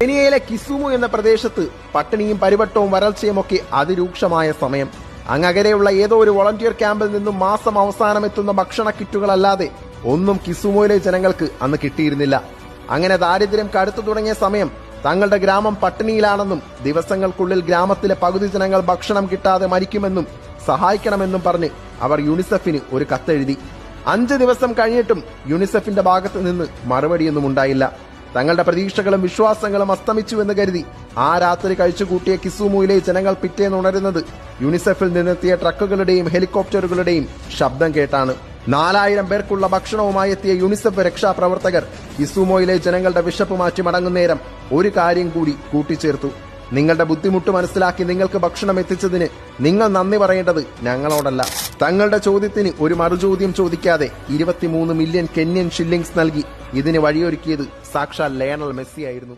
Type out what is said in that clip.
കെനിയയിലെ കിസുമു എന്ന പ്രദേശത്ത് പട്ടിണിയും പരിവട്ടവും വരൾച്ചയും ഒക്കെ അതിരൂക്ഷമായ സമയം. അങ്ങകരെയുള്ള ഏതോ ഒരു വോളണ്ടിയർ ക്യാമ്പിൽ നിന്നും മാസം അവസാനം എത്തുന്ന ഭക്ഷണ കിറ്റുകളല്ലാതെ ഒന്നും കിസുമുവിലെ ജനങ്ങൾക്ക് അന്ന് കിട്ടിയിരുന്നില്ല. അങ്ങനെ ദാരിദ്ര്യം കടുത്തു തുടങ്ങിയ സമയം തങ്ങളുടെ ഗ്രാമം പട്ടിണിയിലാണെന്നും ദിവസങ്ങൾക്കുള്ളിൽ ഗ്രാമത്തിലെ പകുതി ജനങ്ങൾ ഭക്ഷണം കിട്ടാതെ മരിക്കുമെന്നും സഹായിക്കണമെന്നും പറഞ്ഞ് അവർ യുണിസെഫിന് ഒരു കത്തെഴുതി. 5 ദിവസം കഴിഞ്ഞിട്ടും യുണിസെഫിന്റെ ഭാഗത്ത് നിന്ന് മറുപടിയൊന്നും ഉണ്ടായില്ല. തങ്ങളുടെ പ്രതീക്ഷകളും വിശ്വാസങ്ങളും അസ്തമിച്ചുവെന്ന് കരുതി ആ രാത്രി കഴിച്ചുകൂട്ടിയ കിസുമുയിലെ ജനങ്ങൾ പിറ്റേന്ന് ഉണരുന്നത് യുണിസെഫിൽ നിന്നെത്തിയ ട്രക്കുകളുടെയും ഹെലികോപ്റ്ററുകളുടെയും ശബ്ദം കേട്ടാണ്. 4000 പേർക്കുള്ള ഭക്ഷണവുമായി എത്തിയ യുണിസെഫ് രക്ഷാപ്രവർത്തകർ കിസുമോയിലെ ജനങ്ങളുടെ വിശപ്പ് മാറ്റി മടങ്ങുന്നേരം ഒരു കാര്യം കൂടി കൂട്ടിച്ചേർത്തു. നിങ്ങളുടെ ബുദ്ധിമുട്ട് മനസ്സിലാക്കി നിങ്ങൾക്ക് ഭക്ഷണം എത്തിച്ചതിന് നിങ്ങൾ നന്ദി പറയേണ്ടത് ഞങ്ങളോടല്ല. തങ്ങളുടെ ചോദ്യത്തിന് ഒരു മറുചോദ്യം ചോദിക്കാതെ 23 മില്യൺ കെന്യൻ ഷില്ലിംഗ്സ് നൽകി ഇതിന് വഴിയൊരുക്കിയത് സാക്ഷാൽ ലയണൽ മെസ്സി ആയിരുന്നു.